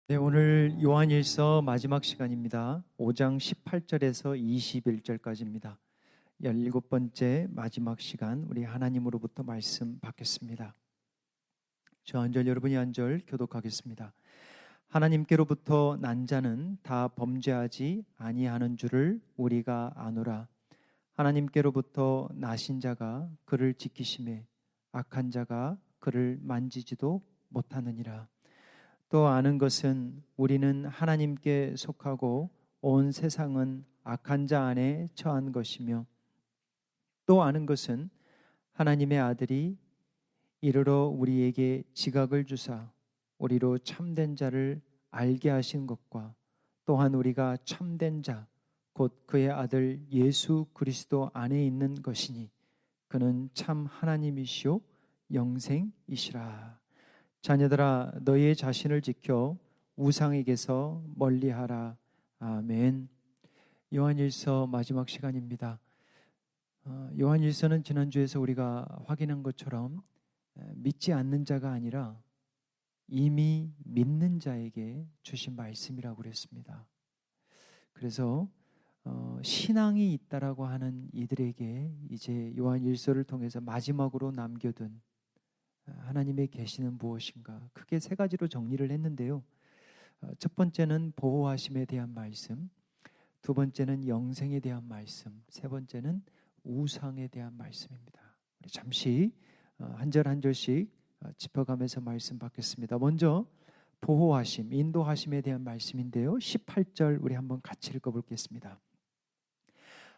네, 오늘 요한일서 마지막 시간입니다. 5장 18절에서 21절까지입니다. 17번째 마지막 시간, 우리 하나님으로부터 말씀 받겠습니다. 저 한 절, 여러분이 한 절 교독하겠습니다. 하나님께로부터 난 자는 다 범죄하지 아니하는 줄을 우리가 아노라. 하나님께로부터 나신 자가 그를 지키심에 악한 자가 그를 만지지도 못하느니라. 또 아는 것은 우리는 하나님께 속하고 온 세상은 악한 자 안에 처한 것이며, 또 아는 것은 하나님의 아들이 이르러 우리에게 지각을 주사 우리로 참된 자를 알게 하신 것과, 또한 우리가 참된 자 곧 그의 아들 예수 그리스도 안에 있는 것이니 그는 참 하나님이시요 영생이시라. 자녀들아, 너희의 자신을 지켜 우상에게서 멀리하라. 아멘. 요한일서 마지막 시간입니다. 요한일서는 지난주에서 우리가 확인한 것처럼 믿지 않는 자가 아니라 이미 믿는 자에게 주신 말씀이라고 그랬습니다. 그래서 신앙이 있다라고 하는 이들에게 이제 요한일서를 통해서 마지막으로 남겨둔 하나님의 계시는 무엇인가, 크게 세 가지로 정리를 했는데요. 첫 번째는 보호하심에 대한 말씀, 두 번째는 영생에 대한 말씀, 세 번째는 우상에 대한 말씀입니다. 우리 잠시 한 절 한 절씩 짚어가면서 말씀 받겠습니다. 먼저 보호하심, 인도하심에 대한 말씀인데요. 18절 우리 한번 같이 읽어보겠습니다.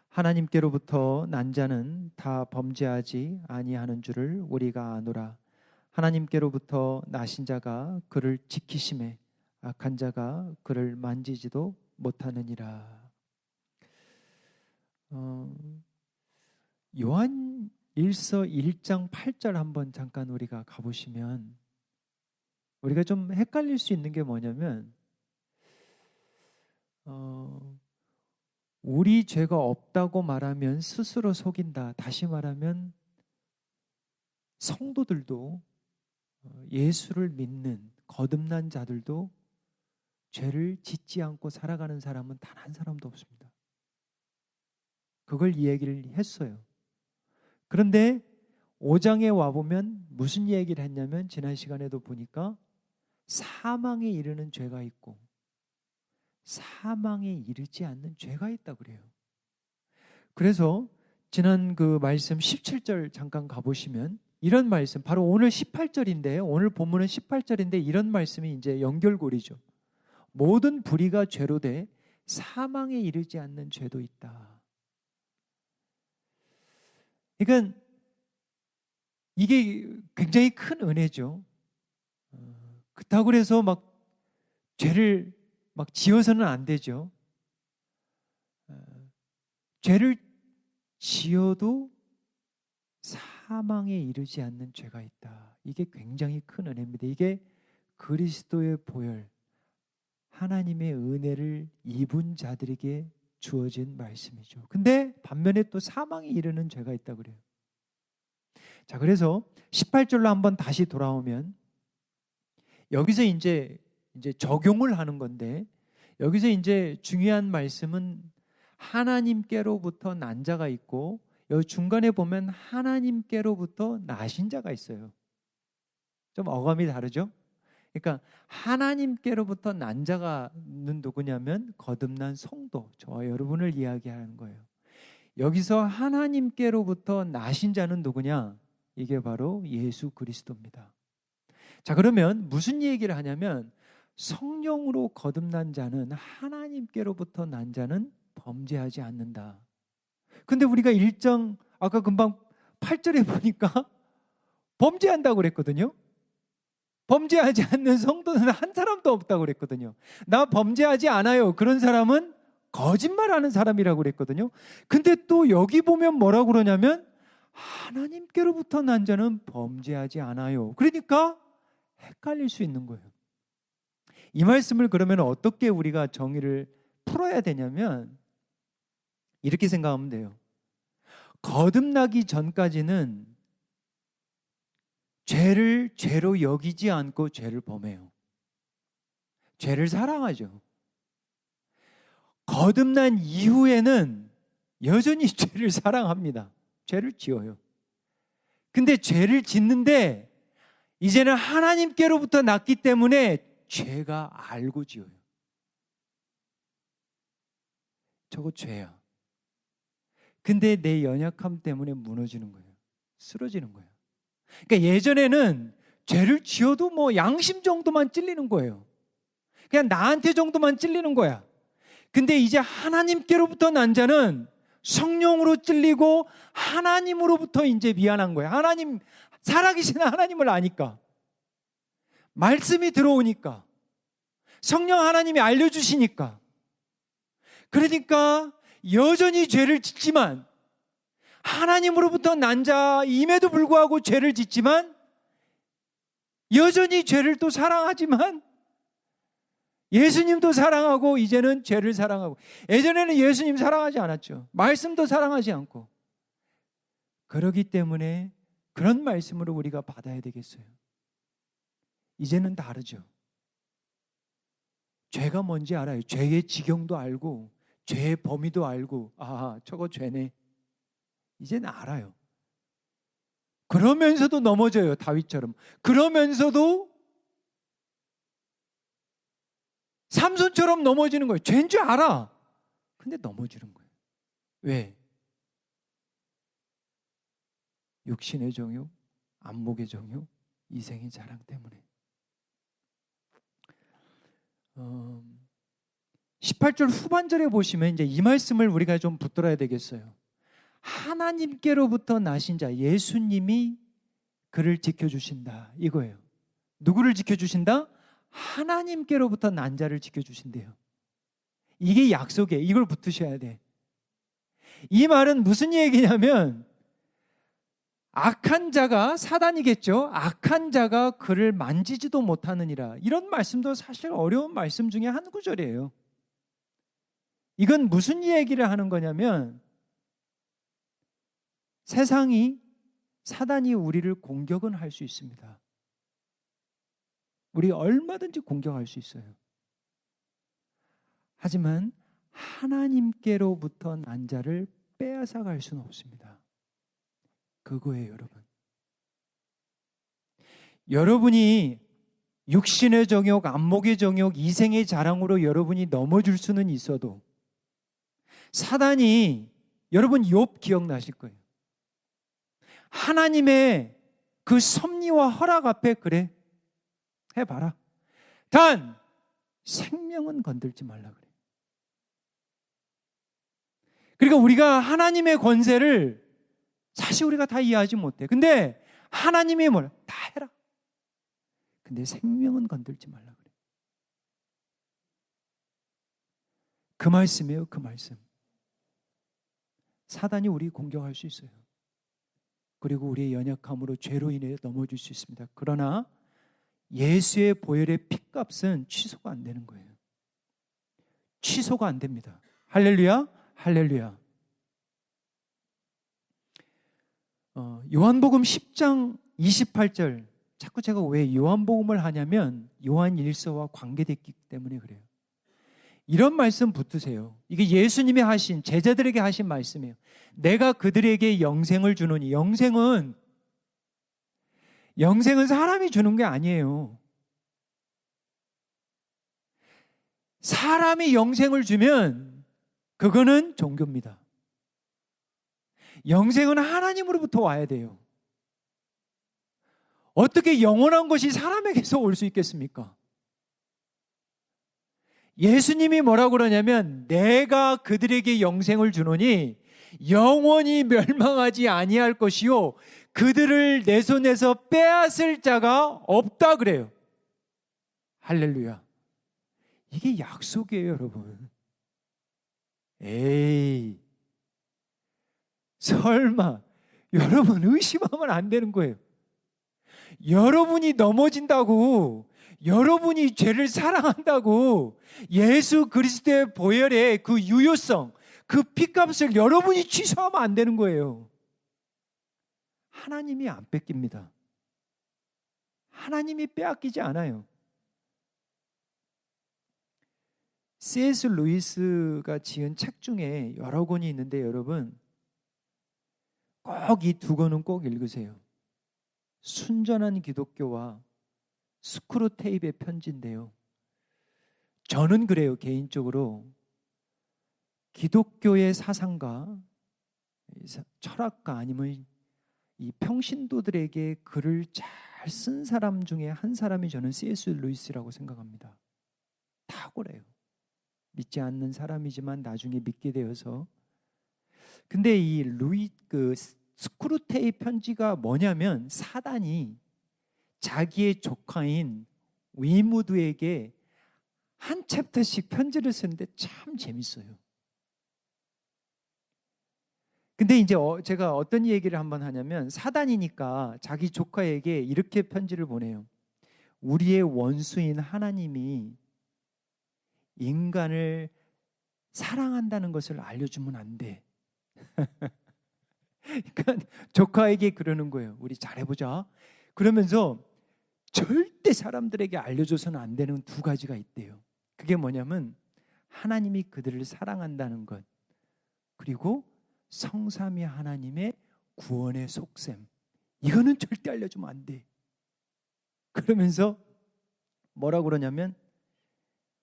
하나님께로부터 난 자는 다 범죄하지 아니하는 줄을 우리가 아노라. 하나님께로부터 나신 자가 그를 지키심에 악한 자가 그를 만지지도 못하느니라. 요한 1서 1장 8절 한번 잠깐 우리가 가보시면 우리가 좀 헷갈릴 수 있는 게 뭐냐면, 우리 죄가 없다고 말하면 스스로 속인다. 다시 말하면 성도들도, 예수를 믿는 거듭난 자들도 죄를 짓지 않고 살아가는 사람은 단 한 사람도 없습니다. 그걸 이야기를 했어요. 그런데 5장에 와보면 무슨 얘기를 했냐면, 지난 시간에도 보니까 사망에 이르는 죄가 있고 사망에 이르지 않는 죄가 있다 그래요. 그래서 지난 그 말씀 17절 잠깐 가보시면 이런 말씀, 바로 오늘 18절인데요. 오늘 본문은 18절인데 이런 말씀이 이제 연결고리죠. 모든 불의가 죄로 돼 사망에 이르지 않는 죄도 있다. 그러니까 이게 굉장히 큰 은혜죠. 그렇다고 그래서 막 죄를 막 지어서는 안 되죠. 죄를 지어도 사망에 이르지 않는 죄가 있다. 이게 굉장히 큰 은혜입니다. 이게 그리스도의 보혈, 하나님의 은혜를 입은 자들에게 주어진 말씀이죠. 근데 반면에 또 사망에 이르는 죄가 있다 그래요. 자, 그래서 18절로 한번 다시 돌아오면 여기서 이제 적용을 하는 건데, 여기서 이제 중요한 말씀은 하나님께로부터 난 자가 있고, 여기 중간에 보면 하나님께로부터 나신 자가 있어요. 좀 어감이 다르죠? 그러니까 하나님께로부터 난 자가는 누구냐면 거듭난 성도, 저와 여러분을 이야기하는 거예요. 여기서 하나님께로부터 나신 자는 누구냐? 이게 바로 예수 그리스도입니다. 자, 그러면 무슨 얘기를 하냐면, 성령으로 거듭난 자는, 하나님께로부터 난 자는 범죄하지 않는다. 근데 우리가 1장 아까 금방 8절에 보니까 범죄한다고 그랬거든요. 범죄하지 않는 성도는 한 사람도 없다고 그랬거든요. 나 범죄하지 않아요. 그런 사람은 거짓말하는 사람이라고 그랬거든요. 근데 또 여기 보면 뭐라고 그러냐면, 하나님께로부터 난 자는 범죄하지 않아요. 그러니까 헷갈릴 수 있는 거예요. 이 말씀을 그러면 어떻게 우리가 정의를 풀어야 되냐면, 이렇게 생각하면 돼요. 거듭나기 전까지는 죄를 죄로 여기지 않고 죄를 범해요. 죄를 사랑하죠. 거듭난 이후에는 여전히 죄를 사랑합니다. 죄를 지어요. 근데 죄를 짓는데 이제는 하나님께로부터 났기 때문에 죄가 알고 지어요. 저거 죄야. 근데 내 연약함 때문에 무너지는 거예요. 쓰러지는 거예요. 그러니까 예전에는 죄를 지어도 뭐 양심 정도만 찔리는 거예요. 그냥 나한테 정도만 찔리는 거야. 근데 이제 하나님께로부터 난 자는 성령으로 찔리고 하나님으로부터 이제 미안한 거야. 하나님, 살아계신 하나님을 아니까. 말씀이 들어오니까. 성령 하나님이 알려주시니까. 그러니까 여전히 죄를 짓지만 하나님으로부터 난 자임에도 불구하고 죄를 짓지만 여전히 죄를 또 사랑하지만 예수님도 사랑하고 이제는 죄를 사랑하고, 예전에는 예수님 사랑하지 않았죠. 말씀도 사랑하지 않고. 그러기 때문에 그런 말씀으로 우리가 받아야 되겠어요. 이제는 다르죠. 죄가 뭔지 알아요. 죄의 지경도 알고 죄의 범위도 알고, 아, 저거 죄네. 이제는 알아요. 그러면서도 넘어져요. 다윗처럼. 그러면서도 삼손처럼 넘어지는 거예요. 죄인 줄 알아. 근데 넘어지는 거예요. 왜? 육신의 정욕, 안목의 정욕, 이생의 자랑 때문에. 18절 후반절에 보시면 이제 이 말씀을 우리가 좀 붙들어야 되겠어요. 하나님께로부터 나신 자 예수님이 그를 지켜주신다, 이거예요. 누구를 지켜주신다? 하나님께로부터 난 자를 지켜주신대요. 이게 약속이에요. 이걸 붙으셔야 돼. 이 말은 무슨 얘기냐면 악한 자가, 사단이겠죠. 악한 자가 그를 만지지도 못하느니라. 이런 말씀도 사실 어려운 말씀 중에 한 구절이에요. 이건 무슨 얘기를 하는 거냐면 세상이, 사단이 우리를 공격은 할 수 있습니다. 우리 얼마든지 공격할 수 있어요. 하지만 하나님께로부터 난 자를 빼앗아 갈 수는 없습니다. 그거예요, 여러분. 여러분이 육신의 정욕, 안목의 정욕, 이생의 자랑으로 여러분이 넘어질 수는 있어도 사단이, 여러분 욥 기억나실 거예요. 하나님의 그 섭리와 허락 앞에 그래, 해봐라. 단 생명은 건들지 말라 그래. 그러니까 우리가 하나님의 권세를 사실 우리가 다 이해하지 못해. 근데 하나님이 뭘 다 해라. 근데 생명은 건들지 말라 그래. 그 말씀이에요, 그 말씀. 사단이 우리 공격할 수 있어요. 그리고 우리의 연약함으로 죄로 인해 넘어질 수 있습니다. 그러나 예수의 보혈의 피값은 취소가 안 되는 거예요. 취소가 안 됩니다. 할렐루야, 할렐루야. 요한복음 10장 28절, 자꾸 제가 왜 요한복음을 하냐면 요한 일서와 관계됐기 때문에 그래요. 이런 말씀 붙으세요. 이게 예수님이 하신, 제자들에게 하신 말씀이에요. 내가 그들에게 영생을 주노니. 영생은 사람이 주는 게 아니에요. 사람이 영생을 주면 그거는 종교입니다. 영생은 하나님으로부터 와야 돼요. 어떻게 영원한 것이 사람에게서 올 수 있겠습니까? 예수님이 뭐라고 그러냐면 내가 그들에게 영생을 주노니 영원히 멸망하지 아니할 것이요 그들을 내 손에서 빼앗을 자가 없다 그래요. 할렐루야. 이게 약속이에요, 여러분. 에이, 설마. 여러분 의심하면 안 되는 거예요. 여러분이 넘어진다고, 여러분이 죄를 사랑한다고 예수 그리스도의 보혈의 그 유효성, 그 피값을 여러분이 취소하면 안 되는 거예요. 하나님이 안 뺏깁니다. 하나님이 빼앗기지 않아요. C.S. 루이스가 지은 책 중에 여러 권이 있는데 여러분 꼭 이 두 권은 꼭 읽으세요. 순전한 기독교와 스크루테이프의 편지인데요. 저는 그래요. 개인적으로 기독교의 사상가, 철학가 아니면 이 평신도들에게 글을 잘 쓴 사람 중에 한 사람이 저는 C.S. 루이스라고 생각합니다. 탁월해요. 믿지 않는 사람이지만 나중에 믿게 되어서. 근데 이 스크루테이 편지가 뭐냐면 사단이 자기의 조카인 위무드에게 한 챕터씩 편지를 쓰는데 참 재밌어요. 근데 이제 제가 어떤 얘기를 한번 하냐면 사단이니까 자기 조카에게 이렇게 편지를 보내요. 우리의 원수인 하나님이 인간을 사랑한다는 것을 알려주면 안 돼. 그러니까 조카에게 그러는 거예요. 우리 잘해보자. 그러면서 절대 사람들에게 알려줘서는 안 되는 두 가지가 있대요. 그게 뭐냐면 하나님이 그들을 사랑한다는 것, 그리고 성삼위 하나님의 구원의 속셈. 이거는 절대 알려주면 안 돼. 그러면서 뭐라고 그러냐면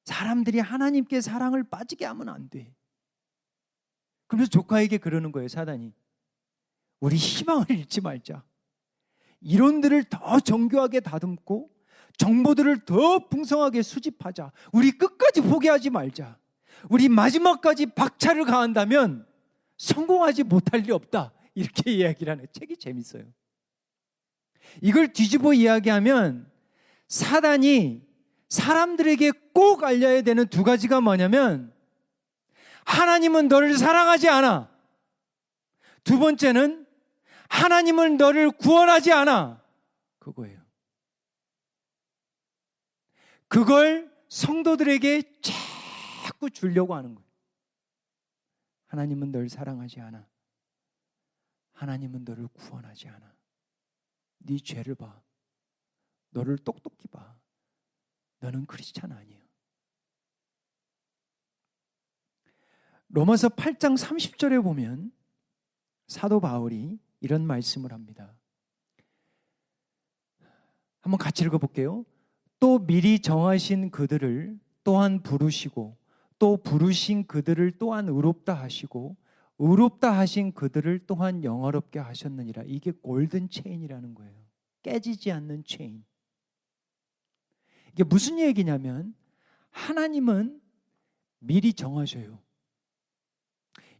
사람들이 하나님께 사랑을 빠지게 하면 안 돼. 그러면서 조카에게 그러는 거예요. 사단이. 우리 희망을 잃지 말자. 이론들을 더 정교하게 다듬고 정보들을 더 풍성하게 수집하자. 우리 끝까지 포기하지 말자. 우리 마지막까지 박차를 가한다면 성공하지 못할 리 없다. 이렇게 이야기를 하는 책이 재밌어요. 이걸 뒤집어 이야기하면 사단이 사람들에게 꼭 알려야 되는 두 가지가 뭐냐면 하나님은 너를 사랑하지 않아. 두 번째는 하나님은 너를 구원하지 않아. 그거예요. 그걸 성도들에게 자꾸 주려고 하는 거예요. 하나님은 널 사랑하지 않아. 하나님은 너를 구원하지 않아. 네 죄를 봐. 너를 똑똑히 봐. 너는 크리스찬 아니야. 로마서 8장 30절에 보면 사도 바울이 이런 말씀을 합니다. 한번 같이 읽어볼게요. 또 미리 정하신 그들을 또한 부르시고 또 부르신 그들을 또한 의롭다 하시고 의롭다 하신 그들을 또한 영화롭게 하셨느니라. 이게 골든 체인이라는 거예요. 깨지지 않는 체인. 이게 무슨 얘기냐면 하나님은 미리 정하셔요.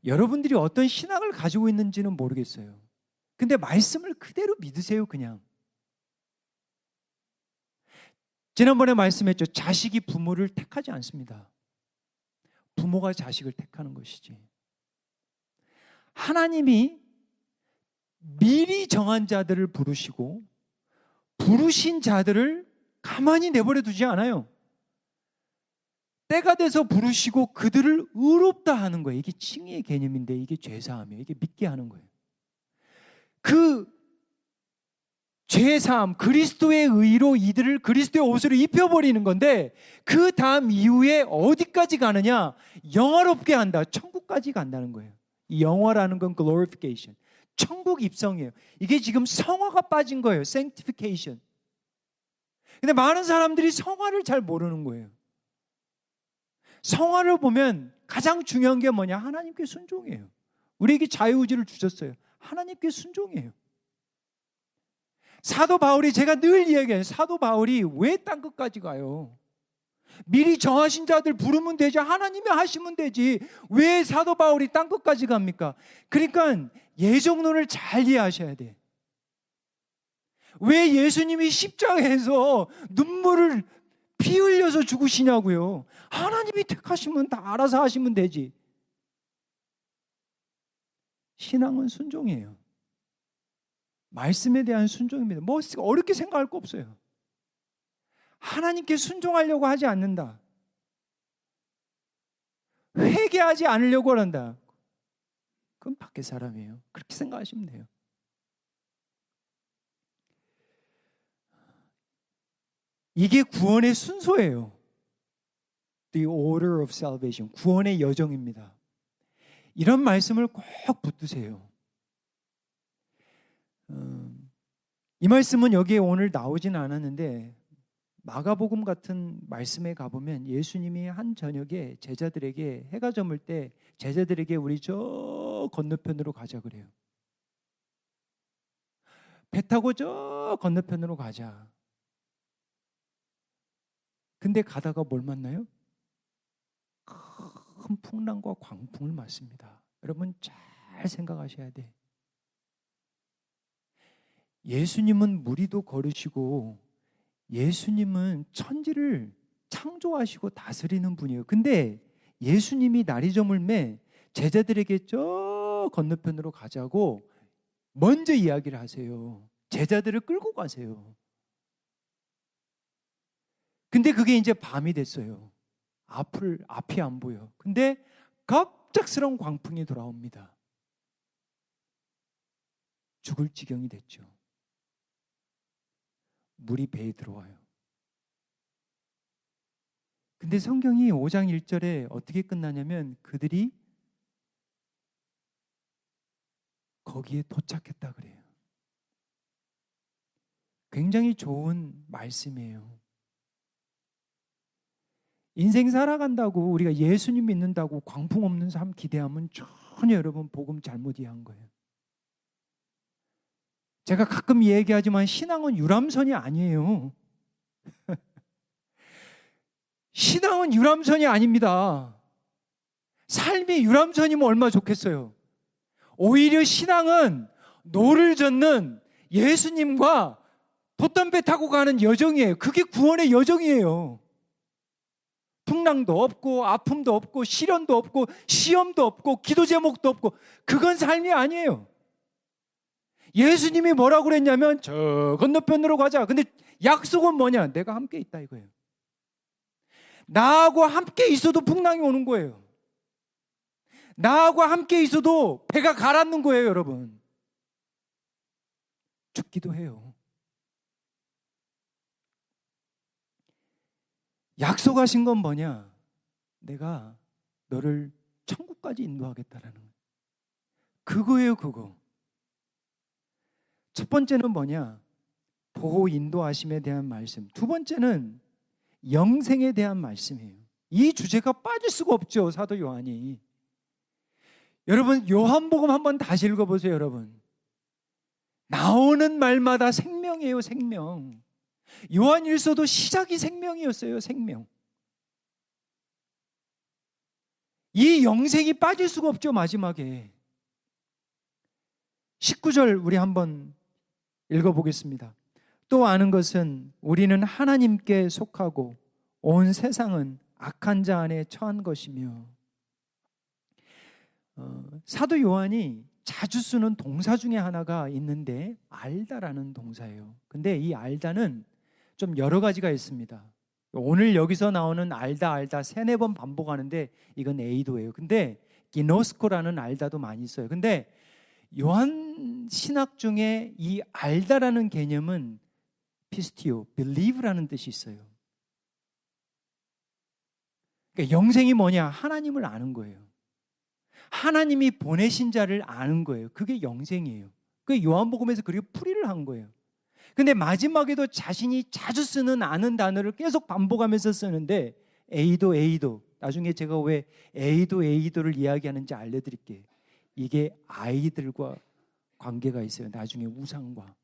여러분들이 어떤 신앙을 가지고 있는지는 모르겠어요. 근데 말씀을 그대로 믿으세요. 그냥. 지난번에 말씀했죠. 자식이 부모를 택하지 않습니다. 부모가 자식을 택하는 것이지. 하나님이 미리 정한 자들을 부르시고 부르신 자들을 가만히 내버려 두지 않아요. 때가 돼서 부르시고 그들을 의롭다 하는 거예요. 이게 칭의의 개념인데 이게 죄사함이에요. 이게 믿게 하는 거예요. 그 죄사함, 그리스도의 의로 이들을 그리스도의 옷으로 입혀버리는 건데 그 다음 이후에 어디까지 가느냐? 영화롭게 한다. 천국까지 간다는 거예요. 이 영화라는 건 glorification. 천국 입성이에요. 이게 지금 성화가 빠진 거예요. sanctification. 근데 많은 사람들이 성화를 잘 모르는 거예요. 성화를 보면 가장 중요한 게 뭐냐? 하나님께 순종이에요. 우리에게 자유의지를 주셨어요. 하나님께 순종이에요. 사도 바울이 제가 늘 이야기해요. 사도 바울이 왜 땅 끝까지 가요? 미리 정하신 자들 부르면 되지. 하나님이 하시면 되지. 왜 사도 바울이 땅 끝까지 갑니까? 그러니까 예정론을 잘 이해하셔야 돼. 왜 예수님이 십자가에서 눈물을 피 흘려서 죽으시냐고요. 하나님이 택하시면 다 알아서 하시면 되지. 신앙은 순종이에요. 말씀에 대한 순종입니다. 뭐 어렵게 생각할 거 없어요. 하나님께 순종하려고 하지 않는다. 회개하지 않으려고 한다. 그건 밖의 사람이에요. 그렇게 생각하시면 돼요. 이게 구원의 순서예요. The order of salvation, 구원의 여정입니다. 이런 말씀을 꼭 붙드세요. 이 말씀은 여기에 오늘 나오진 않았는데 마가복음 같은 말씀에 가보면 예수님이 한 저녁에 제자들에게 해가 저물 때 제자들에게 우리 저 건너편으로 가자 그래요. 배 타고 저 건너편으로 가자. 근데 가다가 뭘 만나요? 큰 풍랑과 광풍을 맞습니다. 여러분 잘 생각하셔야 돼. 예수님은 무리도 거르시고 예수님은 천지를 창조하시고 다스리는 분이에요. 근데 예수님이 날이 저물매 제자들에게 저 건너편으로 가자고 먼저 이야기를 하세요. 제자들을 끌고 가세요. 근데 그게 이제 밤이 됐어요. 앞이 안 보여. 근데 갑작스러운 광풍이 돌아옵니다. 죽을 지경이 됐죠. 물이 배에 들어와요. 근데 성경이 5장 1절에 어떻게 끝나냐면 그들이 거기에 도착했다 그래요. 굉장히 좋은 말씀이에요. 인생 살아간다고 우리가 예수님 믿는다고 광풍 없는 삶 기대하면 전혀 여러분 복음 잘못 이해한 거예요. 제가 가끔 얘기하지만 신앙은 유람선이 아니에요. 신앙은 유람선이 아닙니다. 삶이 유람선이면 얼마나 좋겠어요. 오히려 신앙은 노를 젓는 예수님과 돛담배 타고 가는 여정이에요. 그게 구원의 여정이에요. 풍랑도 없고 아픔도 없고 시련도 없고 시험도 없고 기도 제목도 없고 그건 삶이 아니에요. 예수님이 뭐라고 그랬냐면 저 건너편으로 가자. 근데 약속은 뭐냐? 내가 함께 있다 이거예요. 나하고 함께 있어도 풍랑이 오는 거예요. 나하고 함께 있어도 배가 가라앉는 거예요, 여러분. 죽기도 해요. 약속하신 건 뭐냐? 내가 너를 천국까지 인도하겠다라는 거예요. 그거예요, 그거. 첫 번째는 뭐냐? 보호 인도하심에 대한 말씀. 두 번째는 영생에 대한 말씀이에요. 이 주제가 빠질 수가 없죠, 사도 요한이. 여러분 요한복음 한번 다시 읽어보세요. 여러분 나오는 말마다 생명이에요. 생명. 요한일서도 시작이 생명이었어요. 생명. 이 영생이 빠질 수가 없죠. 마지막에 19절 우리 한번 읽어보겠습니다. 또 아는 것은 우리는 하나님께 속하고 온 세상은 악한 자 안에 처한 것이며. 사도 요한이 자주 쓰는 동사 중에 하나가 있는데 알다라는 동사예요. 근데 이 알다는 좀 여러 가지가 있습니다. 오늘 여기서 나오는 알다 세네 번 반복하는데 이건 에이도예요. 근데 기노스코라는 알다도 많이 써요. 근데 요한 신학 중에 이 알다라는 개념은 피스티오, believe라는 뜻이 있어요. 그러니까 영생이 뭐냐? 하나님을 아는 거예요. 하나님이 보내신 자를 아는 거예요. 그게 영생이에요. 그 요한복음에서 그렇게 풀이를 한 거예요. 근데 마지막에도 자신이 자주 쓰는 아는 단어를 계속 반복하면서 쓰는데 에이도 나중에 제가 왜 에이도를 이야기하는지 알려드릴게요. 이게 아이들과 관계가 있어요. 나중에 우상과.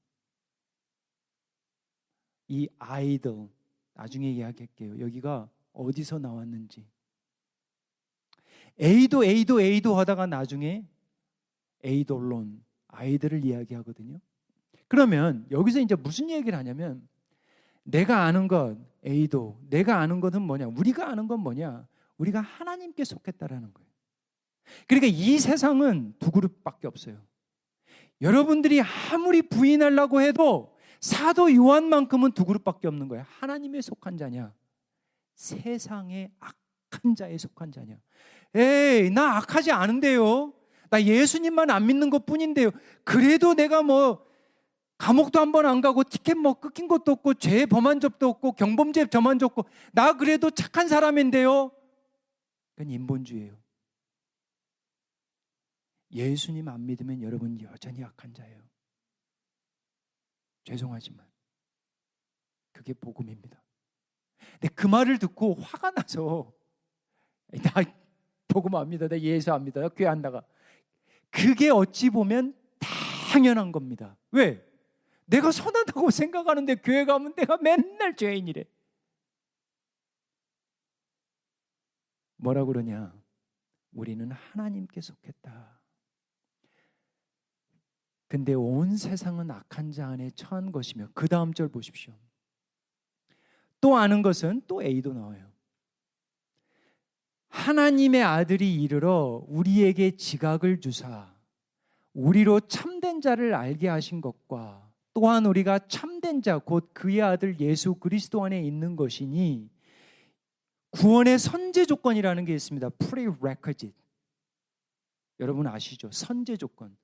이 아이들 나중에 이야기할게요. 여기가 어디서 나왔는지. 에이도 하다가 나중에 에이돌론 아이들을 이야기하거든요. 그러면 여기서 이제 무슨 얘기를 하냐면 내가 아는 것 에이도, 내가 아는 것은 뭐냐? 우리가 아는 건 뭐냐? 우리가 하나님께 속했다라는 거예요. 그러니까 이 세상은 두 그룹밖에 없어요. 여러분들이 아무리 부인하려고 해도 사도 요한만큼은 두 그룹밖에 없는 거예요. 하나님에 속한 자냐? 세상의 악한 자에 속한 자냐? 에이, 나 악하지 않은데요. 나 예수님만 안 믿는 것 뿐인데요. 그래도 내가 뭐 감옥도 한 번 안 가고 티켓 뭐 끊긴 것도 없고 죄 범한 적도 없고 경범죄 저만 졌고 나 그래도 착한 사람인데요. 그건 인본주의예요. 예수님 안 믿으면 여러분 여전히 약한 자예요. 죄송하지만 그게 복음입니다. 근데 그 말을 듣고 화가 나서 나 복음 안 믿어, 나 예수 안 믿어, 나 교회 안 나가. 그게 어찌 보면 당연한 겁니다. 왜? 내가 선하다고 생각하는데 교회 가면 내가 맨날 죄인이래. 뭐라 그러냐? 우리는 하나님께 속했다. 근데 온 세상은 악한 자 안에 처한 것이며, 그 다음 절 보십시오. 또 아는 것은 또 A도 나와요. 하나님의 아들이 이르러 우리에게 지각을 주사 우리로 참된 자를 알게 하신 것과 또한 우리가 참된 자 곧 그의 아들 예수 그리스도 안에 있는 것이니, 구원의 선제 조건이라는 게 있습니다. prerequisite. 여러분 아시죠? 선제 조건.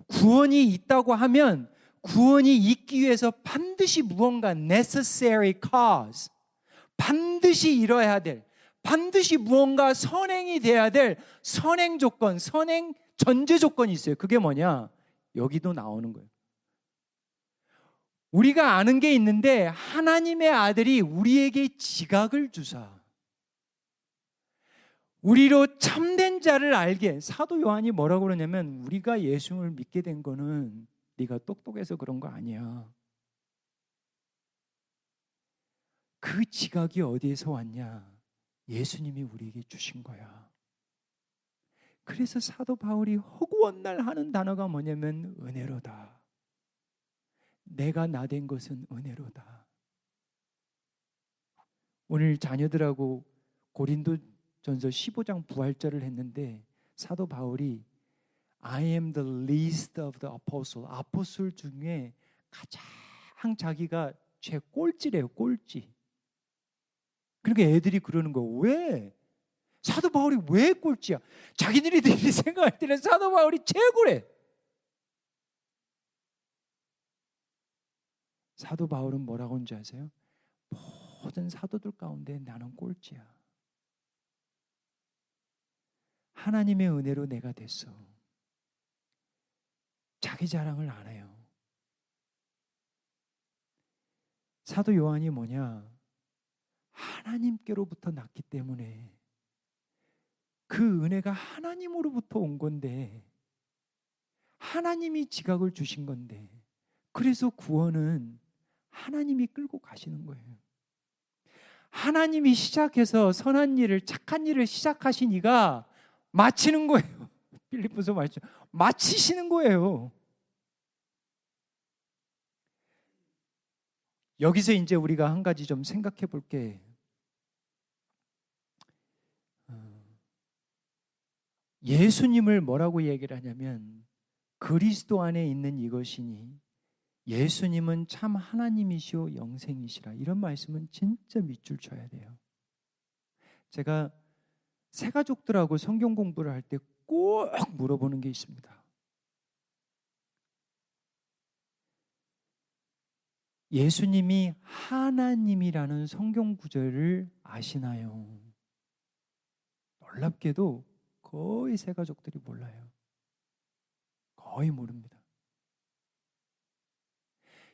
구원이 있다고 하면 구원이 있기 위해서 반드시 무언가 necessary cause, 반드시 이뤄야 될, 반드시 무언가 선행이 돼야 될 선행 조건, 선행 전제 조건이 있어요. 그게 뭐냐? 여기도 나오는 거예요. 우리가 아는 게 있는데 하나님의 아들이 우리에게 지각을 주사 우리로 참된 자를 알게. 사도 요한이 뭐라고 그러냐면, 우리가 예수를 믿게 된 거는 네가 똑똑해서 그런 거 아니야. 그 지각이 어디에서 왔냐? 예수님이 우리에게 주신 거야. 그래서 사도 바울이 허구원날 하는 단어가 뭐냐면 은혜로다. 내가 나 된 것은 은혜로다. 오늘 자녀들하고 고린도전서 15장 부활절을 했는데, 사도 바울이 I am the least of the apostle, 아포스톨 중에 가장 자기가 제 꼴찌래요. 꼴찌. 그러니까 애들이 그러는 거. 왜? 사도 바울이 왜 꼴찌야? 자기들이 생각할 때는 사도 바울이 최고래. 사도 바울은 뭐라고 하는지 아세요? 모든 사도들 가운데 나는 꼴찌야. 하나님의 은혜로 내가 됐어. 자기 자랑을 안 해요. 사도 요한이 뭐냐? 하나님께로부터 났기 때문에, 그 은혜가 하나님으로부터 온 건데, 하나님이 지각을 주신 건데, 그래서 구원은 하나님이 끌고 가시는 거예요. 하나님이 시작해서 선한 일을, 착한 일을 시작하신 이가 마치는 거예요. 빌립보서 말씀, 마치시는 거예요. 여기서 이제 우리가 한 가지 좀 생각해 볼게. 예수님을 뭐라고 얘기를 하냐면 그리스도 안에 있는 이것이니 예수님은 참 하나님이시오 영생이시라. 이런 말씀은 진짜 밑줄 쳐야 돼요. 제가 새 가족들하고 성경 공부를 할 때 꼭 물어보는 게 있습니다. 예수님이 하나님이라는 성경 구절을 아시나요? 놀랍게도 거의 새 가족들이 몰라요. 거의 모릅니다.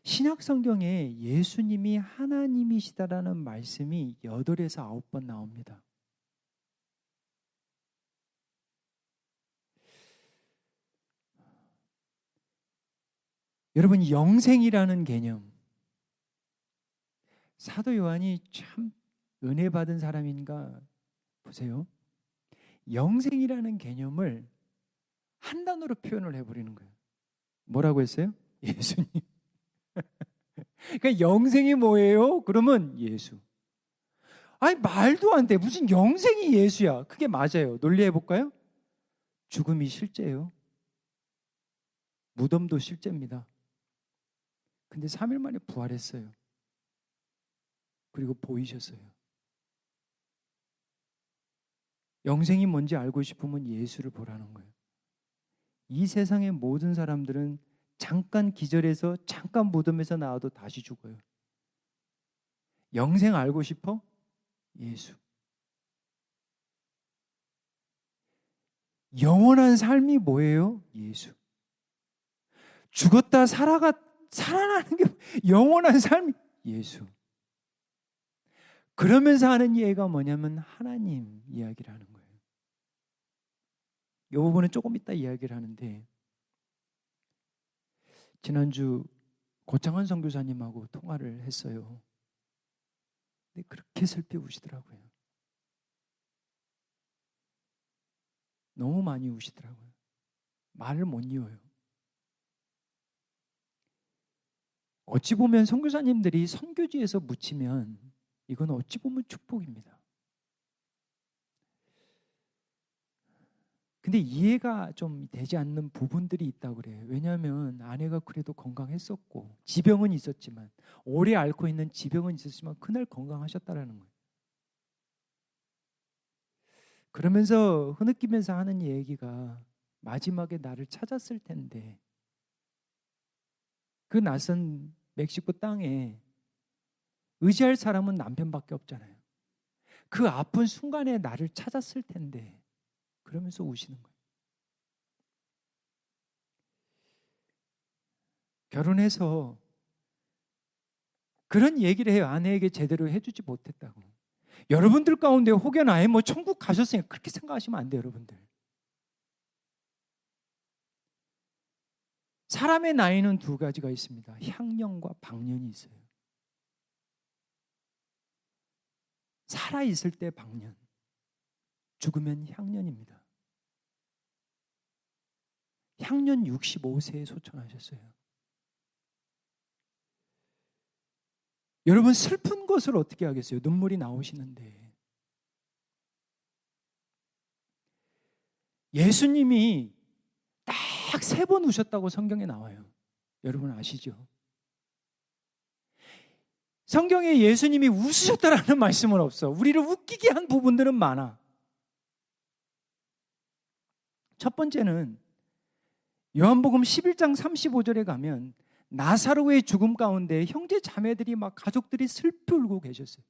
신약 성경에 예수님이 하나님이시다라는 말씀이 8에서 9번 나옵니다. 여러분, 영생이라는 개념, 사도 요한이 참 은혜 받은 사람인가 보세요. 영생이라는 개념을 한 단어로 표현을 해버리는 거예요. 뭐라고 했어요? 예수님. 그러니까 영생이 뭐예요? 그러면 예수. 아니 말도 안 돼. 무슨 영생이 예수야. 그게 맞아요. 논리해 볼까요? 죽음이 실제예요. 무덤도 실제입니다. 근데 3일 만에 부활했어요. 그리고 보이셨어요. 영생이 뭔지 알고 싶으면 예수를 보라는 거예요. 이 세상의 모든 사람들은 잠깐 기절해서 잠깐 무덤에서 나와도 다시 죽어요. 영생 알고 싶어? 예수. 영원한 삶이 뭐예요? 예수. 죽었다 살아나는 게 영원한 삶이 예수. 그러면서 하는 이야기가 뭐냐면 하나님 이야기를 하는 거예요. 이 부분은 조금 이따 이야기를 하는데, 지난주 고창환 선교사님하고 통화를 했어요. 근데 그렇게 슬피 우시더라고요. 너무 많이 우시더라고요. 말을 못 이어요. 어찌 보면 선교사님들이 선교지에서 묻히면 이건 어찌 보면 축복입니다. 근데 이해가 좀 되지 않는 부분들이 있다고 그래요. 왜냐하면 아내가 그래도 건강했었고 지병은 있었지만, 오래 앓고 있는 지병은 있었지만 그날 건강하셨다라는 거예요. 그러면서 흐느끼면서 하는 얘기가 마지막에 나를 찾았을 텐데, 그 낯선 멕시코 땅에 의지할 사람은 남편밖에 없잖아요. 그 아픈 순간에 나를 찾았을 텐데, 그러면서 우시는 거예요. 결혼해서 그런 얘기를 해요. 아내에게 제대로 해주지 못했다고. 여러분들 가운데 혹여나 아예 뭐 천국 가셨으니까 그렇게 생각하시면 안 돼요, 여러분들. 사람의 나이는 두 가지가 있습니다. 향년과 방년이 있어요. 살아있을 때 방년, 죽으면 향년입니다. 향년 65세에 소천하셨어요. 여러분, 슬픈 것을 어떻게 하겠어요? 눈물이 나오시는데. 예수님이 딱 3번 우셨다고 성경에 나와요. 여러분 아시죠? 성경에 예수님이 웃으셨다라는 말씀은 없어. 우리를 웃기게 한 부분들은 많아. 첫 번째는 요한복음 11장 35절에 가면 나사로의 죽음 가운데 형제 자매들이 막 가족들이 슬피 울고 계셨어요.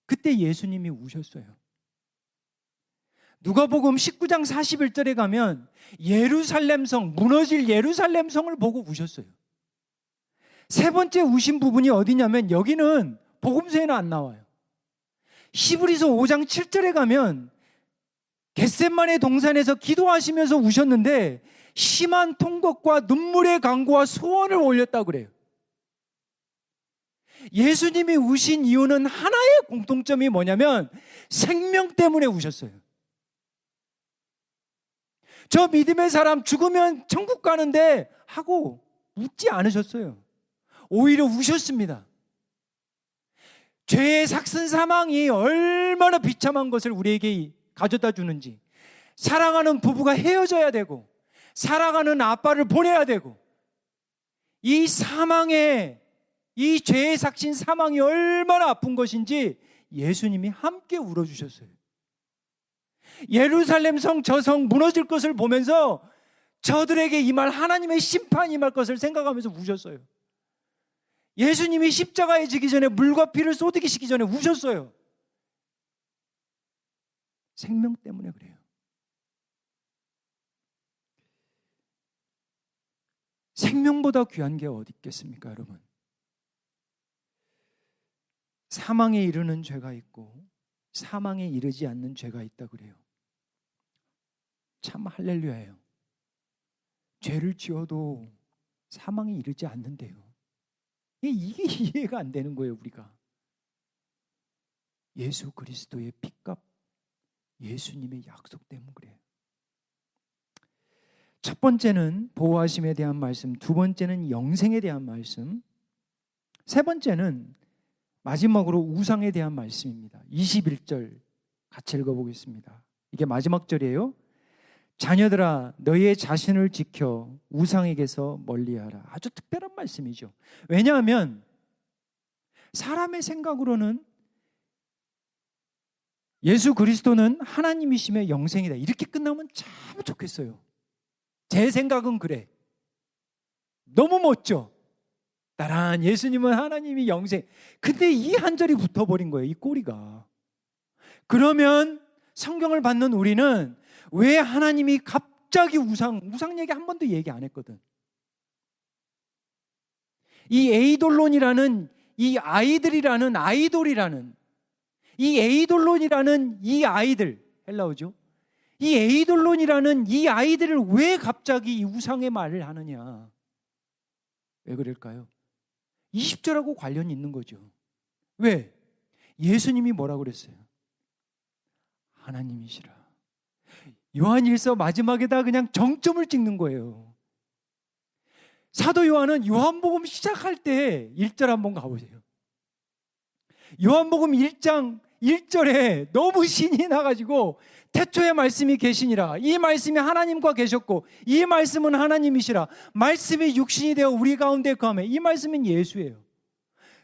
그때 예수님이 우셨어요. 누가복음 19장 41절에 가면 예루살렘 성, 무너질 예루살렘 성을 보고 우셨어요. 세 번째 우신 부분이 어디냐면, 여기는 복음서에는 안 나와요. 히브리서 5장 7절에 가면 겟세마네 동산에서 기도하시면서 우셨는데 심한 통곡과 눈물의 강구와 소원을 올렸다고 그래요. 예수님이 우신 이유는 하나의 공통점이 뭐냐면 생명 때문에 우셨어요. 저 믿음의 사람 죽으면 천국 가는데 하고 웃지 않으셨어요. 오히려 우셨습니다. 죄의 삭슨 사망이 얼마나 비참한 것을 우리에게 가져다 주는지, 사랑하는 부부가 헤어져야 되고 사랑하는 아빠를 보내야 되고, 이 사망의, 이 죄의 삭신 사망이 얼마나 아픈 것인지 예수님이 함께 울어주셨어요. 예루살렘 성, 저 성 무너질 것을 보면서 저들에게 임할 하나님의 심판이 임할 것을 생각하면서 우셨어요. 예수님이 십자가에 지기 전에 물과 피를 쏟으시기 전에 우셨어요. 생명 때문에 그래요. 생명보다 귀한 게 어디 있겠습니까, 여러분? 사망에 이르는 죄가 있고 사망에 이르지 않는 죄가 있다 그래요. 참 할렐루야예요. 죄를 지어도 사망에 이르지 않는데요. 이게 이해가 안 되는 거예요, 우리가. 예수 그리스도의 핏값, 예수님의 약속 때문에 그래요. 첫 번째는 보호하심에 대한 말씀, 두 번째는 영생에 대한 말씀, 세 번째는 마지막으로 우상에 대한 말씀입니다. 21절 같이 읽어보겠습니다. 이게 마지막 절이에요. 자녀들아, 너희의 자신을 지켜 우상에게서 멀리하라. 아주 특별한 말씀이죠. 왜냐하면 사람의 생각으로는 예수 그리스도는 하나님이심의 영생이다, 이렇게 끝나면 참 좋겠어요. 제 생각은 그래. 너무 멋져. 따란 예수님은 하나님이 영생. 근데 이 한 절이 붙어버린 거예요, 이 꼬리가. 그러면 성경을 받는 우리는 왜 하나님이 갑자기 우상 얘기 한 번도 얘기 안 했거든. 이 에이돌론이라는 이 아이돌이라는 이 에이돌론이라는 이 아이들, 헬라어죠. 이 에이돌론이라는 이 아이들을 왜 갑자기 이 우상의 말을 하느냐? 왜 그럴까요? 20절하고 관련이 있는 거죠. 왜? 예수님이 뭐라고 그랬어요? 하나님이시라. 요한일서 마지막에다 그냥 정점을 찍는 거예요. 사도 요한은 요한복음 시작할 때 1절 한번 가보세요. 요한복음 1장 1절에 너무 신이 나가지고 태초에 말씀이 계시니라. 이 말씀이 하나님과 계셨고 이 말씀은 하나님이시라. 말씀이 육신이 되어 우리 가운데 거하매. 이 말씀은 예수예요.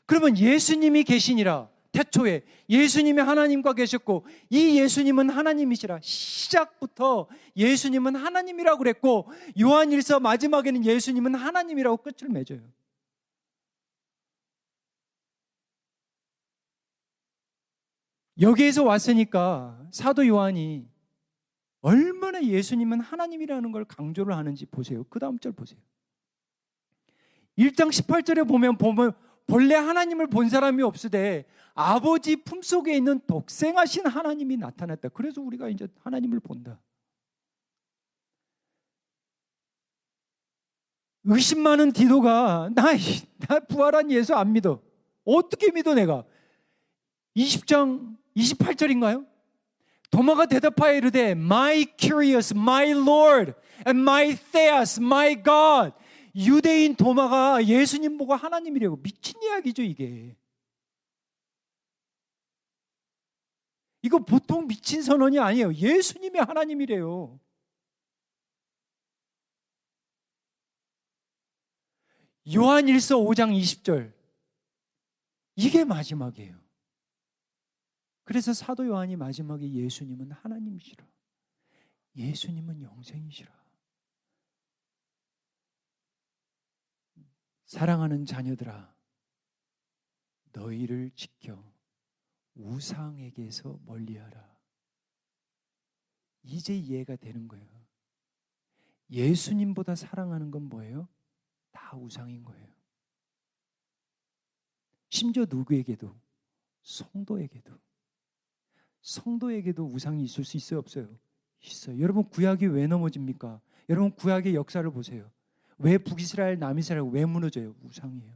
그러면 예수님이 계시니라. 태초에 예수님이 하나님과 계셨고 이 예수님은 하나님이시라. 시작부터 예수님은 하나님이라고 그랬고 요한일서 마지막에는 예수님은 하나님이라고 끝을 맺어요. 여기에서 왔으니까 사도 요한이 얼마나 예수님은 하나님이라는 걸 강조를 하는지 보세요. 그 다음 절 보세요. 1장 18절에 보면 본래 하나님을 본 사람이 없으되 아버지 품속에 있는 독생하신 하나님이 나타났다. 그래서 우리가 이제 하나님을 본다. 의심 많은 디도가 나 부활한 예수 안 믿어. 어떻게 믿어 내가? 20장 28절인가요? 도마가 대답하여 이르되 My curious, my Lord and my Theos, my God. 유대인 도마가 예수님 보고 하나님이라고. 미친 이야기죠 이게. 이거 보통 미친 선언이 아니에요. 예수님이 하나님이래요. 요한일서 5장 20절. 이게 마지막이에요. 그래서 사도 요한이 마지막에 예수님은 하나님이시라. 예수님은 영생이시라. 사랑하는 자녀들아, 너희를 지켜 우상에게서 멀리하라. 이제 이해가 되는 거예요. 예수님보다 사랑하는 건 뭐예요? 다 우상인 거예요. 심지어 누구에게도, 성도에게도 우상이 있을 수 있어요, 없어요? 있어요. 여러분 구약이 왜 넘어집니까? 여러분 구약의 역사를 보세요. 왜 북이스라엘, 남이스라엘 왜 무너져요? 우상이에요.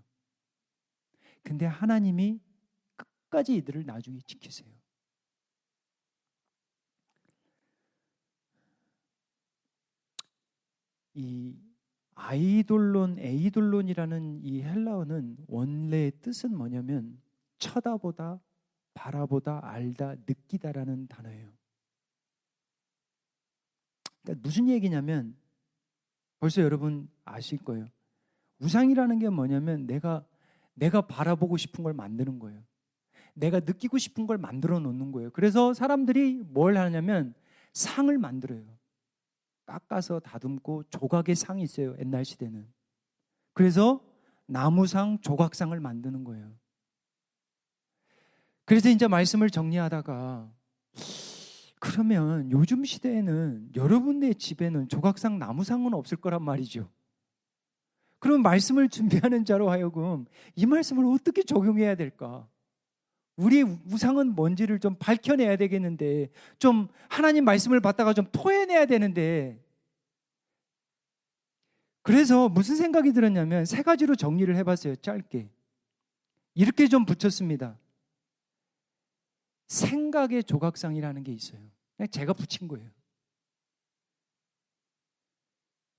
근데 하나님이 끝까지 이들을 나중에 지키세요. 이 에이돌론이라는 이 헬라어는 원래의 뜻은 뭐냐면 쳐다보다, 바라보다, 알다, 느끼다라는 단어예요. 그러니까 무슨 얘기냐면 벌써 여러분 아실 거예요. 우상이라는 게 뭐냐면 내가 바라보고 싶은 걸 만드는 거예요. 내가 느끼고 싶은 걸 만들어 놓는 거예요. 그래서 사람들이 뭘 하냐면 상을 만들어요. 깎아서 다듬고 조각의 상이 있어요. 옛날 시대는. 그래서 나무상, 조각상을 만드는 거예요. 그래서 이제 말씀을 정리하다가 그러면 요즘 시대에는 여러분의 집에는 조각상, 나무상은 없을 거란 말이죠. 그럼 말씀을 준비하는 자로 하여금 이 말씀을 어떻게 적용해야 될까? 우리 우상은 뭔지를 좀 밝혀내야 되겠는데, 좀 하나님 말씀을 받다가 좀 토해내야 되는데, 그래서 무슨 생각이 들었냐면 세 가지로 정리를 해봤어요. 짧게 이렇게 좀 붙였습니다. 생각의 조각상이라는 게 있어요. 그냥 제가 붙인 거예요.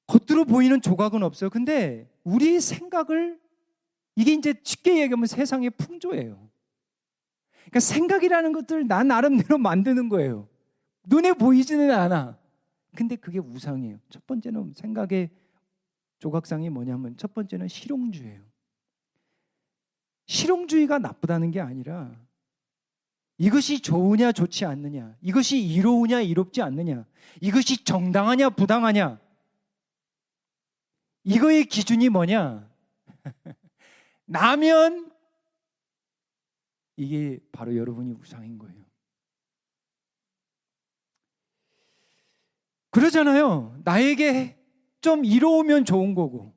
겉으로 보이는 조각은 없어요. 근데 우리 생각을, 이게 이제 쉽게 얘기하면 세상의 풍조예요. 그러니까 생각이라는 것들 나 나름대로 만드는 거예요. 눈에 보이지는 않아. 근데 그게 우상이에요. 첫 번째는 생각의 조각상이 뭐냐면 첫 번째는 실용주의예요. 실용주의가 나쁘다는 게 아니라 이것이 좋으냐 좋지 않느냐, 이것이 이로우냐 이롭지 않느냐, 이것이 정당하냐 부당하냐, 이거의 기준이 뭐냐? 나면 이게 바로 여러분이 우상인 거예요. 그러잖아요. 나에게 좀 이로우면 좋은 거고,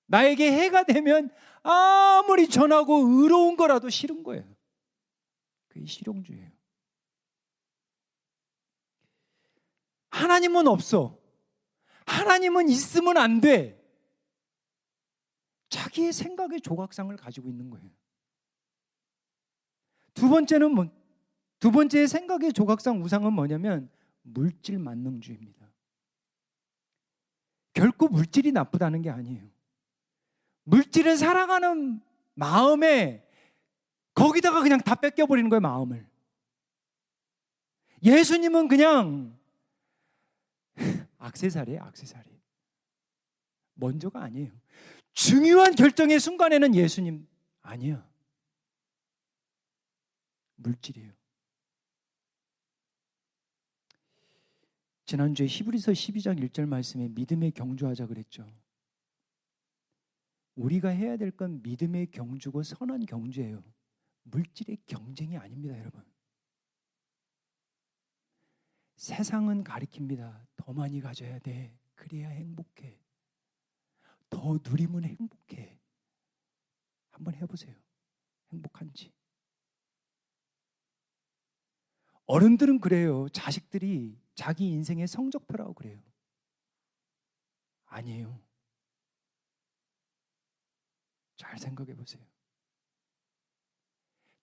나에게 해가 되면 아무리 전하고 의로운 거라도 싫은 거예요. 그게 실용주의예요. 하나님은 없어. 하나님은 있으면 안 돼. 자기의 생각의 조각상을 가지고 있는 거예요. 두 번째 생각의 조각상 우상은 뭐냐면 물질 만능주의입니다. 결코 물질이 나쁘다는 게 아니에요. 물질은 살아가는 마음에 거기다가 그냥 다 뺏겨버리는 거예요, 마음을. 예수님은 그냥 액세서리예요, 액세서리. 먼저가 아니에요. 중요한 결정의 순간에는 예수님 아니야. 물질이에요. 지난주에 히브리서 12장 1절 말씀에 믿음에 경주하자 그랬죠. 우리가 해야 될 건 믿음의 경주고 선한 경주예요. 물질의 경쟁이 아닙니다, 여러분. 세상은 가리킵니다. 더 많이 가져야 돼. 그래야 행복해. 더 누리면 행복해. 한번 해보세요. 행복한지. 어른들은 그래요. 자식들이 자기 인생의 성적표라고 그래요. 아니에요. 잘 생각해 보세요.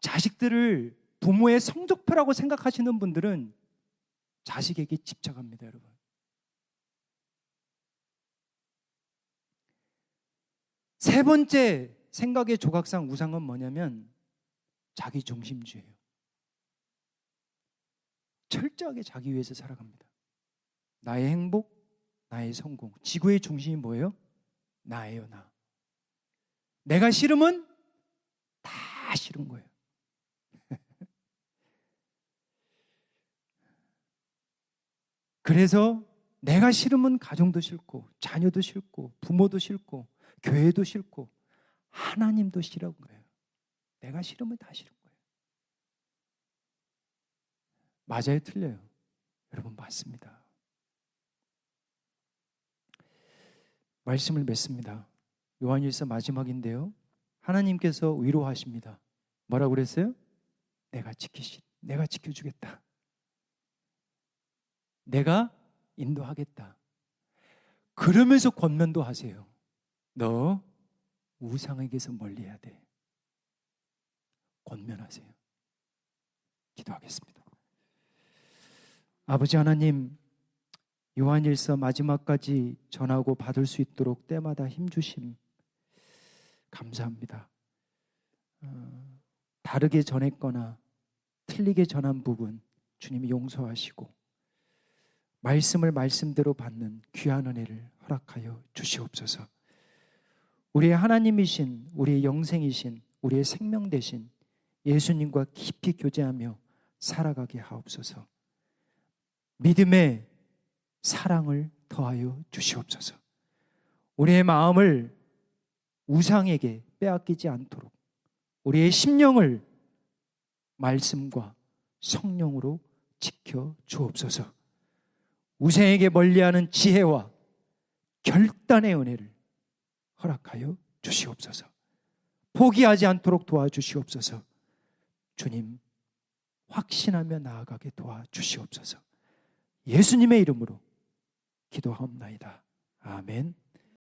자식들을 부모의 성적표라고 생각하시는 분들은 자식에게 집착합니다, 여러분. 세 번째 생각의 조각상 우상은 뭐냐면 자기중심주의예요. 철저하게 자기 위해서 살아갑니다. 나의 행복, 나의 성공. 지구의 중심이 뭐예요? 나예요, 나. 내가 싫으면 다 싫은 거예요. 그래서 내가 싫으면 가정도 싫고, 자녀도 싫고, 부모도 싫고, 교회도 싫고, 하나님도 싫은 거예요. 내가 싫으면 다 싫은 거예요. 맞아요, 틀려요? 여러분, 맞습니다. 말씀을 맺습니다. 요한일서 마지막인데요. 하나님께서 위로하십니다. 뭐라고 그랬어요? 내가 지켜주겠다. 내가 인도하겠다. 그러면서 권면도 하세요. 너 우상에게서 멀리해야 돼. 권면하세요. 기도하겠습니다. 아버지 하나님, 요한일서 마지막까지 전하고 받을 수 있도록 때마다 힘주심 감사합니다. 다르게 전했거나 틀리게 전한 부분 주님이 용서하시고 말씀을 말씀대로 받는 귀한 은혜를 허락하여 주시옵소서. 우리의 하나님이신, 우리의 영생이신, 우리의 생명 되신 예수님과 깊이 교제하며 살아가게 하옵소서. 믿음의 사랑을 더하여 주시옵소서. 우리의 마음을 우상에게 빼앗기지 않도록 우리의 심령을 말씀과 성령으로 지켜 주옵소서. 우상에게 멀리하는 지혜와 결단의 은혜를 허락하여 주시옵소서. 포기하지 않도록 도와주시옵소서. 주님, 확신하며 나아가게 도와주시옵소서. 예수님의 이름으로 기도하옵나이다. 아멘.